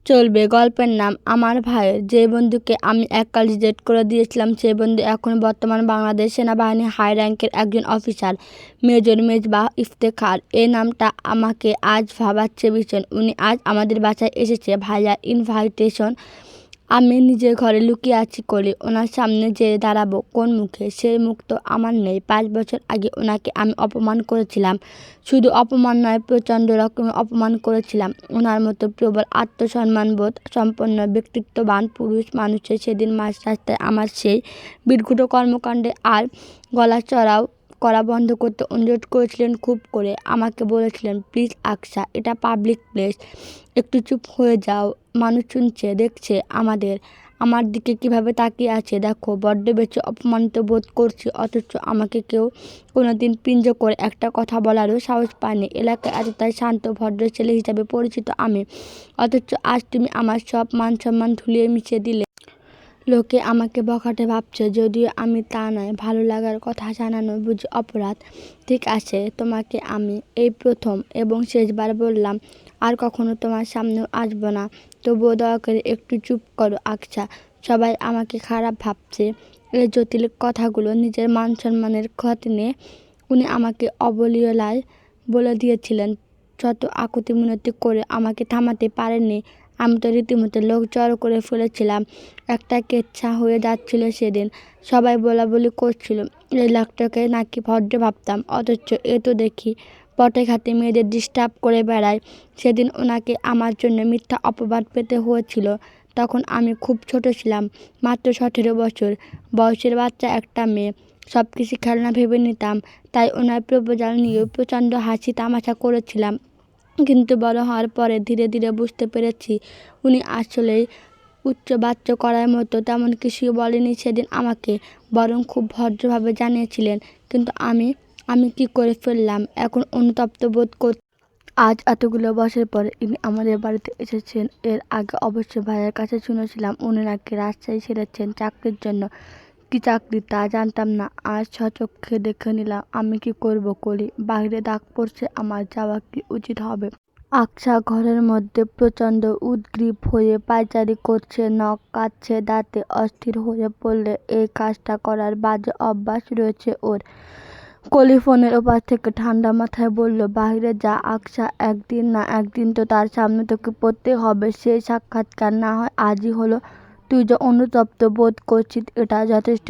চলবে। গল্পের নাম আমার ভাইয়ের। যে বন্ধুকে আমি এককাল রিজেক্ট করে দিয়েছিলাম সেই বন্ধু এখন বর্তমান বাংলাদেশ সেনাবাহিনীর হাই র্যাঙ্কের একজন অফিসার, মেজর মেজবাহ ইফতেখার। এই নামটা আমাকে আজ ভাবাচ্ছে ভীষণ। উনি আজ আমাদের বাসায় এসেছে ভাইয়ার ইনভাইটেশন। আমি নিজের ঘরে লুকিয়ে আছি কলি। ওনার সামনে যেয়ে দাঁড়াবো কোন মুখে? সেই মুখ তো আমার নেই। 5 বছর আগে ওনাকে আমি অপমান করেছিলাম। শুধু অপমান নয়, প্রচণ্ড রকমের অপমান করেছিলাম। ওনার মতো প্রবল আত্মসম্মানবোধ সম্পন্ন ব্যক্তিত্ববান পুরুষ মানুষের সেদিন মাঝ রাস্তায় আমার সেই বিদঘুটো কর্মকাণ্ডে আর গলা চড়াও করা বন্ধ করতে অনুরোধ করেছিলেন খুব করে। আমাকে বলেছিলেন, প্লিজ আকসা, এটা পাবলিক প্লেস, একটু চুপ হয়ে যাও। মানুষ শুনছে, দেখছে আমার দিকে কিভাবে তাকিয়ে আছে দেখো। বড্ড বেশি অপমানিত বোধ করছি, অথচ আমাকে কেউ কোনোদিন পিঞ্জ করে একটা কথা বলারও সাহস পায়নি। এলাকায় এতটাই শান্ত ভদ্র ছেলে হিসাবে পরিচিত আমি, অথচ আজ তুমি আমার সব মান সম্মান ধুলিয়ে মিশিয়ে দিলে। লোকে আমাকে বখাটে ভাবছে, যদিও আমি তা নয়। ভালো লাগার কথা জানানো বুঝি অপরাধ? ঠিক আছে, তোমাকে আমি এই প্রথম এবং শেষবার বললাম, আর কখনো তোমার সামনেও আসবো না। তবুও দয়া করে একটু চুপ করো আকসা। সবাই আমাকে খারাপ ভাবছে। এই জটিল কথাগুলো নিজের মান সম্মানের খাতিরে উনি আমাকে অবলীলায় বলে দিয়েছিলেন। শত আকুতি মিনতি করে আমাকে থামাতে পারেননি। আমি তো রীতিমতো লোক জড়ো করে ফেলেছিলাম। একটা কেচ্ছা হয়ে যাচ্ছিল সেদিন। সবাই বলাবলি করছিল এই লোকটাকে নাকি ভদ্র ভাবতাম, অথচ এ তো দেখি পথে ঘাটে মেয়েদের ডিস্টার্ব করে বেড়ায়। সেদিন ওনাকে আমার জন্য মিথ্যা অপবাদ পেতে হয়েছিল। তখন আমি খুব ছোট ছিলাম, মাত্র 17 বছর বয়সের বাচ্চা একটা মেয়ে। সব কিছু খেলনা ভেবে নিতাম। তাই ওনার প্রপোজাল নিয়েও প্রচণ্ড হাসি তামাশা করেছিলাম। কিন্তু বড় হওয়ার পরে ধীরে ধীরে বুঝতে পেরেছি উনি আসলেই উচ্চবাচ্য করার মতো তেমন কিছুই বলেনি সেদিন আমাকে, বরং খুব ভদ্রভাবে জানিয়েছিলেন। কিন্তু আমি কি করে ফেললাম? এখন অনুতপ্ত বোধ করছি। আজ এতগুলো বছর পরে ইনি আমাদের বাড়িতে এসেছেন। এর আগে অবশ্য ভাইয়ের কাছে শুনেছিলাম উনি নাকি রাজশাহী ছেড়েছেন চাকরির জন্য। কি চাকরি তা জানতাম না, আজ স্বচক্ষে দেখে নিলাম। আমি কি করব কলি? বাইরে ডাক পড়ছে আমার, যাওয়া কি উচিত হবে? আকসা ঘরের মধ্যে প্রচণ্ড উদ্গ্রীব হয়ে পায়চারি করছে, নখ কাটছে দাঁতে। অস্থির হয়ে পড়লে এই কাজটা করার বাজে অভ্যাস রয়েছে ওর। কলি ফোনের ওপাশ থেকে ঠান্ডা মাথায় বলল, বাইরে যা আকসা, একদিন না একদিন তো তার সামনে তোকে পড়তে হবে। সেই সাক্ষাৎকার না হয় আজই হলো। তুই যে অনুতপ্ত বোধ করছিস এটা যথেষ্ট।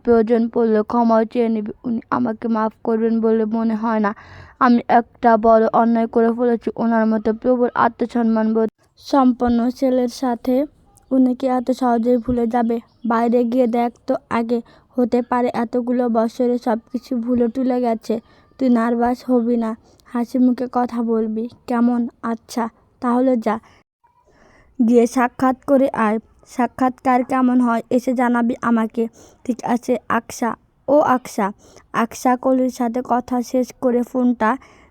প্রয়োজন পড়লে ক্ষমাও চেয়ে নিবি। উনি আমাকে মাফ করবেন বলে মনে হয় না। আমি একটা বড় অন্যায় করে ফেলেছি। ওনার মতো প্রবল আত্মসম্মানবোধ সম্পন্ন ছেলের সাথে উনি কি এত সহজেই ভুলে যাবে? বাইরে গিয়ে দেখ তো আগে, হতে পারে এতগুলো বছরে সব কিছু ভুলে টুলে গেছে। তুই নার্ভাস হবি না, হাসি মুখে কথা বলবি, কেমন? আচ্ছা তাহলে যা, গিয়ে সাক্ষাৎ করে আয়। সাক্ষাৎকার কেমন হয় এসে জানাবি আমাকে। ঠিক আছে আকসা। ও আকসা। আকসা কলির সাথে কথা শেষ করে ফোনটা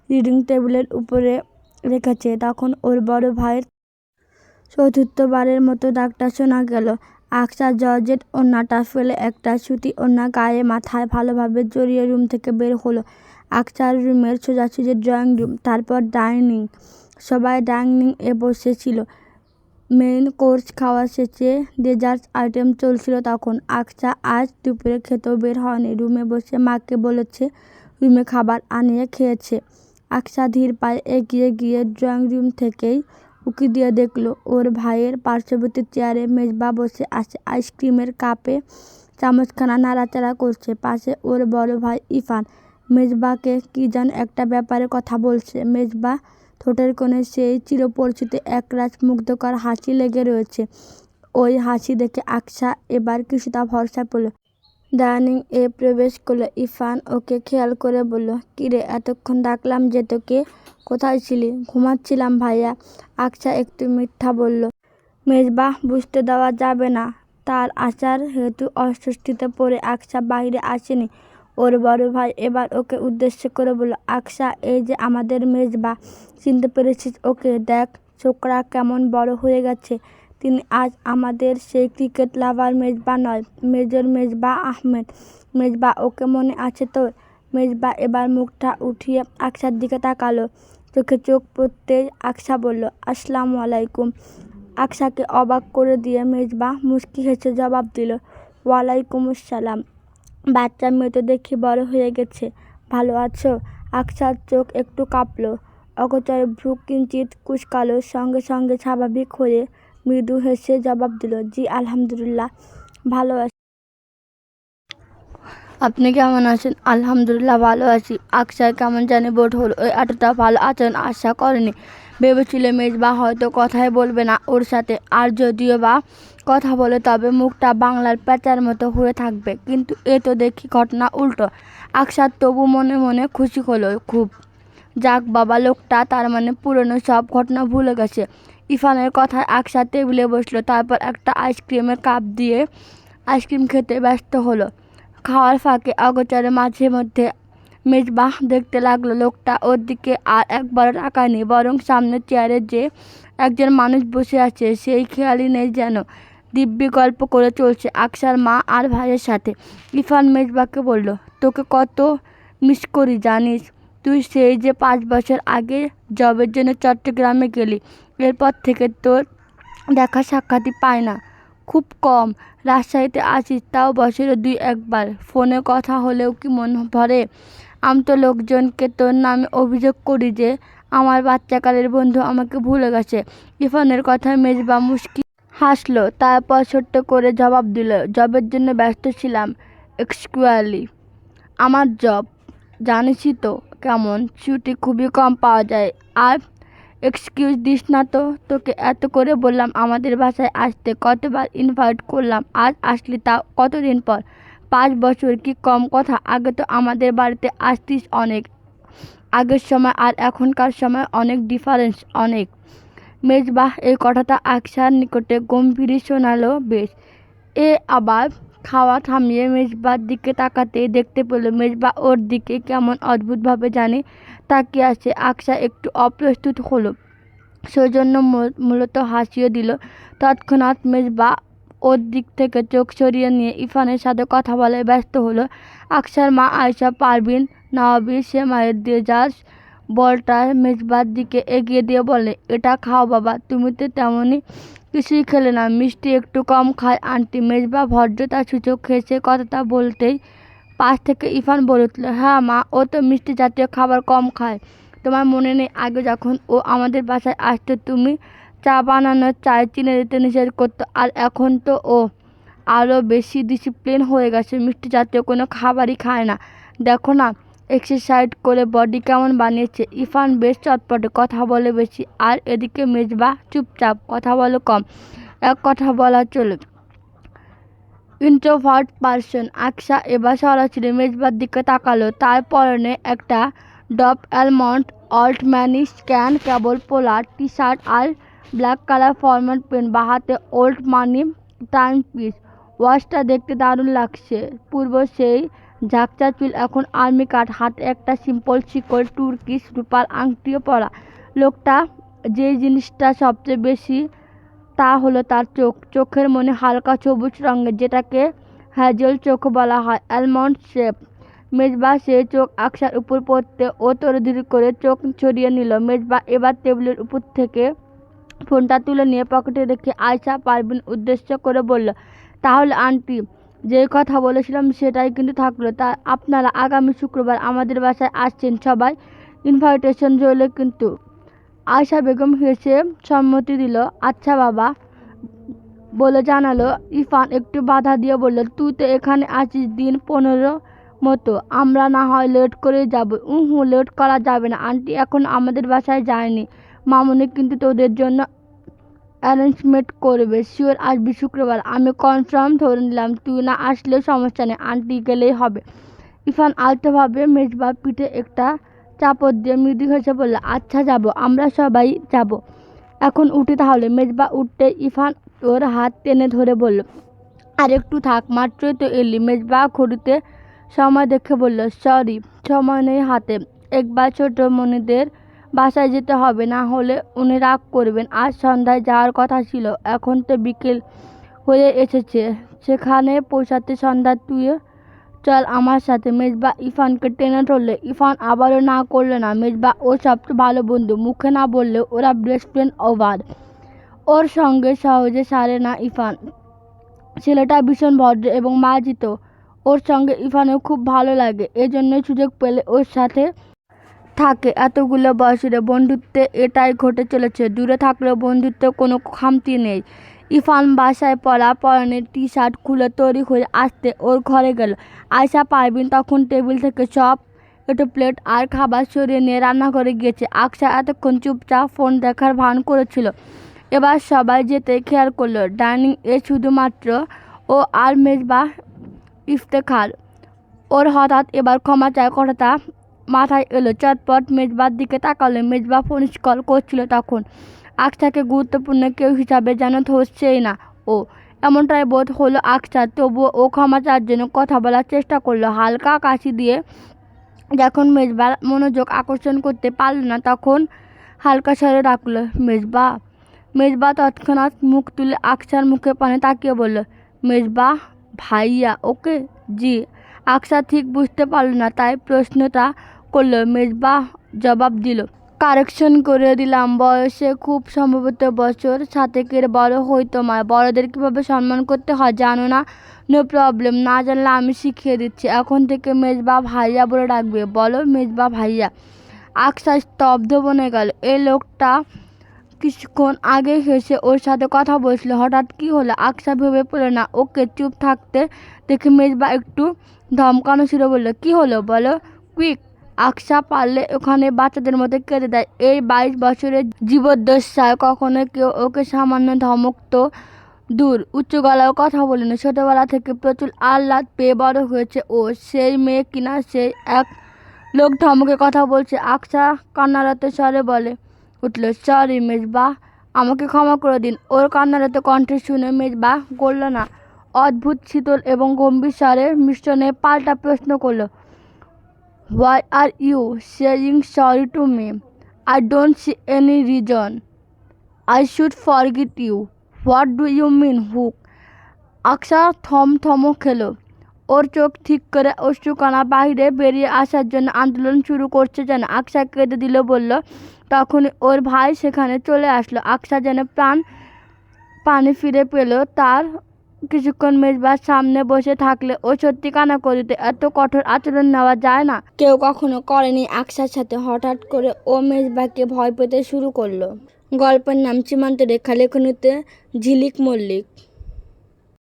রিডিং টেবিলের উপরে রেখেছে। তখন ওর বড় ভাইয়ের চতুর্থবারের মতো ডাকটা শোনা গেল। আকসা জর্জেট ওড়নাটা ফেলে একটা সুতি ওড়না গায়ে মাথায় ভালোভাবে জড়িয়ে রুম থেকে বের হলো। আকসার রুমের সোজাসুজি ড্রয়িং রুম, তারপর ডাইনিং। সবাই ডাইনিং এ বসেছিল। মেইন কোর্স খাওয়া শেষে ডেজার্ট আইটেম চলছিল তখন। আকসা আজ দুপুরে খেতেও বের হয়নি, রুমে বসে মাকে বলেছে রুমে খাবার আনিয়ে খেয়েছে। আকসা ধীর পায়ে এগিয়ে গিয়ে ড্রয়িং রুম থেকেই উঁকি দিয়ে দেখলো ওর ভাইয়ের পার্শ্ববর্তী চেয়ারে মেজবা বসে আছে, আইসক্রিমের কাপে চামচখানা নাড়াচাড়া করছে। পাশে ওর বড় ভাই ইরফান মেজবাকে কি যেন একটা ব্যাপারে কথা বলছে। মেজবা ঠোঁটের কোণে সেই চিরপরিচিত একরাশ মুগ্ধকর হাসি লেগে রয়েছে। ওই হাসি দেখে আকসা এবার কিছুটা ভরসা পেল। ডাইনিং এ প্রবেশ করলো ইরফান। ওকে খেয়াল করে বলল, কিরে এতক্ষণ ডাকলাম যে তোকে, কোথায় ছিলি? ঘুমাচ্ছিলাম ভাইয়া, আকসা একটু মিথ্যা বলল। মেজবাহ বুঝতে দেওয়া যাবে না। তার আসার হেতু অস্বস্তিতে পড়ে আকসা বাইরে আসেনি। ওর বড় ভাই এবার ওকে উদ্দেশ্য করে বলল, আকসা, এই যে আমাদের মেজবা, চিনতে পেরেছিস ওকে? দেখ ছোকরা কেমন বড় হয়ে গেছে। তিনি আজ আমাদের সেই ক্রিকেট লাভার মেজবা নয়, মেজর মেজবাহ আহমেদ। মেজবা, ওকে মনে আছে তোর? মেজবা এবার মুখটা উঠিয়ে আকসার দিকে তাকালো। চোখে চোখ পড়তেই আকসা বলল, আসসালামু আলাইকুম। আকসাকে অবাক করে দিয়ে মেজবা মুচকি হেসে জবাব দিল, ওয়ালাইকুম আসসালাম। বাচ্চা মেয়ে তো দেখি বড় হয়ে গেছে, ভালো আছো? আকসার চোখ একটু কাঁপল, অগোচরে ভ্রু কিঞ্চিত কুঁচকালো, সঙ্গে সঙ্গে স্বাভাবিক হয়ে মৃদু হেসে জবাব দিল, জি আলহামদুলিল্লাহ, ভালো আছি। আপনি কেমন আছেন? আলহামদুলিল্লাহ ভালো আছি। আকসার কেমন জানি বোধ হলো, ওই এতটা ভালো আচরণ আশা করেনি। ভেবেছিল মেজবা হয়তো কথাই বলবে না ওর সাথে, আর যদিও বা কথা বলে তবে মুখটা বাংলার প্যাঁচার মতো হয়ে থাকবে। কিন্তু এ তো দেখি ঘটনা উল্টো। আকসার তবু মনে মনে খুশি হলো খুব। যাক বাবা, লোকটা তার মানে পুরনো সব ঘটনা ভুলে গেছে। ইরফানের কথায় আকসা টেবিলে বসলো, তারপর একটা আইসক্রিমের কাপ দিয়ে আইসক্রিম খেতে ব্যস্ত হলো। খাওয়ার ফাঁকে অগোচরে মাঝে মধ্যে মেজবাহ দেখতে লাগলো লোকটা ওর দিকে আর একবারও তাকায়নি, বরং সামনের চেয়ারে যে একজন মানুষ বসে আছে সেই খেয়ালই নেই যেন। দিব্যি গল্প করে চলছে আকসার মা আর ভাইয়ের সাথে। ইরফান মেজবাকে বলল, তোকে কত মিস করি জানিস? তুই সেই যে 5 বছর আগে জবের জন্য চট্টগ্রামে গেলি, এরপর থেকে তোর দেখা সাক্ষাৎই পায় না, খুব কম। রাজশাহীতে আসিস তাও বছরে 2-1 বার, ফোনে কথা হলেও কি মন ভরে? আমি তো লোকজনকে তোর নামে অভিযোগ করি যে আমার বাচ্চাকালের বন্ধু আমাকে ভুলে গেছে। ইরফানের কথায় মেজবা মুচকি হাসলো, তারপর ছোট্ট করে জবাব দিল, জবের জন্য ব্যস্ত ছিলাম। এক্সকিউজলি, আমার জব জানিসই তো কেমন, ছুটি খুবই কম পাওয়া যায়। আর এক্সকিউজ দিস না তো, তোকে এত করে বললাম আমাদের বাসায় আসতে, কতবার ইনভাইট করলাম, আজ আসলি তাও কতদিন পর। 5 বছর কি কম কথা? আগে তো আমাদের বাড়িতে আসতিস অনেক। আগের সময় আর এখনকার সময় অনেক ডিফারেন্স, অনেক। মেজবাহ এই কথাটা আকসার নিকটে গম্ভীরই শোনালো বেশ। এ আবার খাওয়া থামিয়ে মেজবার দিকে তাকাতেই দেখতে পেল মেজবা ওর দিকে কেমন অদ্ভুতভাবে জানি তাকিয়ে আছে। আকসা একটু অপ্রস্তুত হলো, সেজন্য মূলত হাসিও দিল। তৎক্ষণাৎ মেজবা ওর দিক থেকে চোখ সরিয়ে নিয়ে ইরফানের সাথে কথা বলায় ব্যস্ত হলো। আকসার মা আয়েশা পারভিন নওয়াবী সেমাইয়ের ডেজার্ট বলটা মেজবার দিকে এগিয়ে দিয়ে বলে, এটা খাও বাবা, তুমি তো তেমনই কিছুই খেলে না, মিষ্টি একটু কম খায় আন্টি। মেজবা ভদ্রতা সূচক হেসে কথাটা বলতেই পাশ থেকে ইরফান বলে উঠল, হ্যাঁ মা, ও তো মিষ্টি জাতীয় খাবার কম খায়। তোমার মনে নেই আগে যখন ও আমাদের বাসায় আসতো তুমি চা বানানোর চায়ে চিনি দিতে নিষেধ করতো? আর এখন তো ও আরও বেশি ডিসিপ্লিন হয়ে গেছে, মিষ্টি জাতীয় কোনো খাবারই খায় না। দেখো না এক্সারসাইজ করে বডি কেমন বানিয়েছে। ইরফান বেশ চটপটে, কথা বলে বেশি, আর এদিকে মেজবা চুপচাপ, কথা বলে কম। এক কথা বলা চলে ইন্ট্রোভার্ট পারসন। আকসা এবার সরাসরি মেজবার দিকে তাকালো, তার পরনে একটা ডব অ্যালমন্ড অল্ট ম্যানি স্ক্যান কেবল পোলার টি শার্ট আর ব্ল্যাক কালার ফরম্যাল পেন, বাহাতে ওল্ড মানি টাইম পিস ওয়াচটা দেখতে দারুণ লাগছে, পূর্ব সেই ঝাঁকচা চুল, এখন আর্মি কাট, হাতে একটা সিম্পল শিকল তুর্কিশ রূপার আংটিও পরা। লোকটা যেই জিনিসটা সবচেয়ে বেশি তা হলো তার চোখ, চোখের মনে হালকা সবুজ রঙের, যেটাকে হ্যাজেল চোখ বলা হয়, অ্যালমন্ড শেপ। মেজবা সেই চোখ আকসার উপর পড়তে ও তড়িঘড়ি করে চোখ সরিয়ে নিল। মেজবা এবার টেবিলের উপর থেকে ফোনটা তুলে নিয়ে পকেটে রেখে আয়েশা পারভিন উদ্দেশ্য করে বলল, তাহলে আন্টি, যেই কথা বলেছিলাম সেটাই কিন্তু থাকলো। তা আপনারা আগামী শুক্রবার আমাদের বাসায় আসছেন সবাই, ইনভাইটেশন রইল কিন্তু। আয়েশা বেগম হেসে সম্মতি দিল, আচ্ছা বাবা বলে জানালো। ইরফান একটু বাধা দিয়ে বলল, তুই তো এখানে আছিস দিন 15 মতো, আমরা না হয় লেট করে যাব। লেট করা যাবে না আন্টি, এখন আমাদের বাসায় যায়নি, মামুনি কিন্তু তোদের জন্য অ্যারেঞ্জমেন্ট করবে। শিওর আসবি শুক্রবার? আমি কনফার্ম ধরে নিলাম, তুই না আসলেও সমস্যা নেই, আন্টি গেলেই হবে। ইরফান আলতোভাবে মেজবার পিঠে একটা চাপড় দিয়ে মৃদু হেসে বলল, আচ্ছা যাব, আমরা সবাই যাব, এখন উঠি তাহলে। মেজবা উঠতে ইরফান ওর হাত টেনে ধরে বলল, আর একটু থাক, মাত্রই তো এলি। মেজবা ঘড়িতে সময় দেখে বলল, সরি, সময় নেই হাতে, একবার ছোট মনিদের বাসায় যেতে হবে, না হলে উনি রাগ করবেন। আজ সন্ধ্যায় যাওয়ার কথা ছিল, এখন তো বিকেল হয়ে এসেছে, সেখানে পৌঁছাতে সন্ধ্যা, তুই চল আমার সাথে। মেজবা ইরফানকে টেনে ধরলে। ইরফান আবারও না করলো না। মেজবা ওর সবচেয়ে ভালো বন্ধু, মুখে না বললেও ওরা বেস্ট ফ্রেন্ড ওভার। ওর সঙ্গে সহজে সারে না ইরফান। ছেলেটা ভীষণ ভদ্র এবং মার্জিত। ওর সঙ্গে ইরফানের খুব ভালো লাগে, এজন্যই সুযোগ পেলে ওর সাথে থাকে। এতগুলো বছরে বন্ধুত্বে এটাই ঘটে চলেছে। দূরে থাকলেও বন্ধুত্বে কোনো খামতি নেই। ইরফান বাসায় পরা পরনের টি শার্ট খুলে তৈরি হয়ে আসতে ওর ঘরে গেল। আয়শা পারভিন তখন টেবিল থেকে সব একটু প্লেট আর খাবার সরিয়ে নিয়ে রান্নাঘরে গিয়েছে। আকশা এতক্ষণ চুপচাপ ফোন দেখার ভান করেছিল। এবার সবাই যেতে খেয়াল করলো ডাইনিং এ শুধুমাত্র ও আর মেজবা ইফতেখার। ওর হঠাৎ এবার ক্ষমা চায় কথাটা মাথায় এলো। চটপট মেজবার দিকে তাকালো। মেজবা ফোন কল করছিল তখন। আকশাকে গুরুত্বপূর্ণ কেউ হিসাবে যেন ধরছেই না ও, এমনটাই বোধ হলো আকশার। তবুও ও ক্ষমা চাওয়ার জন্য কথা বলার চেষ্টা করলো হালকা কাশি দিয়ে। যখন মেজবার মনোযোগ আকর্ষণ করতে পারল না তখন হালকা স্বরে ডাকলো, মেজবা। মেজবা তৎক্ষণাৎ মুখ তুলে আকশার মুখে পানে তাকিয়ে বলল, মেজবা ভাইয়া ওকে? জি। আকশা ঠিক বুঝতে পারল না, তাই প্রশ্নটা করল। মেজবা জবাব দিল, কারেকশন করে দিলাম, বয়সে খুব সম্ভবত বছর 7-এর বড় হই তোমায়। বড়দের কীভাবে সম্মান করতে হয় জানো না? নো প্রবলেম, না জানলে আমি শিখিয়ে দিচ্ছি। এখন থেকে মেজবা ভাইয়া বলে ডাকবে। বলো মেজবা ভাইয়া। আকশা স্তব্ধ বনে গেল। এই লোকটা কিছুক্ষণ আগে হেসে ওর সাথে কথা বলছিল, হঠাৎ কি হলো? আকশা ভেবে পেল না। ওকে চুপ থাকতে দেখে মেজবা একটু ধমকানো ছিল বলল, কি হলো বলো কুইক। আকশা পারলে ওখানে বাচ্চাদের মতো কেঁদে দেয়। এই 22 বছরের জীবদ্দশায় কখনো কেউ ওকে সামান্য ধমক তো দূর, উচ্চ গলায় কথা বলেনি। ছোটবেলা থেকে প্রচুর আহ্লাদ পেয়ে বড় হয়েছে ও। সেই মেয়ে কিনা সেই এক লোক ধমকে কথা বলছে। আকশা কান্নারত স্বরে বলে উঠল, সরি মেজবা, আমাকে ক্ষমা করে দিন। ওর কান্নারত কণ্ঠে শুনে মেজবা গলল না। অদ্ভুত শীতল এবং গম্ভীর স্বরের মিশ্রণে পাল্টা প্রশ্ন করল, why are you saying sorry to me? I don't see any reason I should forget you. What do you mean hook? Aksha থমথম খেলো। ওর চোখ ঠিক করে অশ্রুকণা বাহিরে বেরিয়ে আসার জন্য আন্দোলন শুরু করছে যেন। আকশা কেঁদে দিল বলল। তখন ওর ভাই সেখানে চলে আসলো। আকশা যেন প্রাণ পানি ফিরে পেল। তার কিছুক্ষণ মেজবার সামনে বসে থাকলে ও সত্যি কান্না করে দিত। এত কঠোর আচরণ নেওয়া যায় না, কেউ কখনো করেনি আকশার সাথে। হঠাৎ করে ও মেজবাকে ভয় পেতে শুরু করলো। গল্পের নাম সীমান্ত রেখা, লেখনীতে ঝিলিক মল্লিক।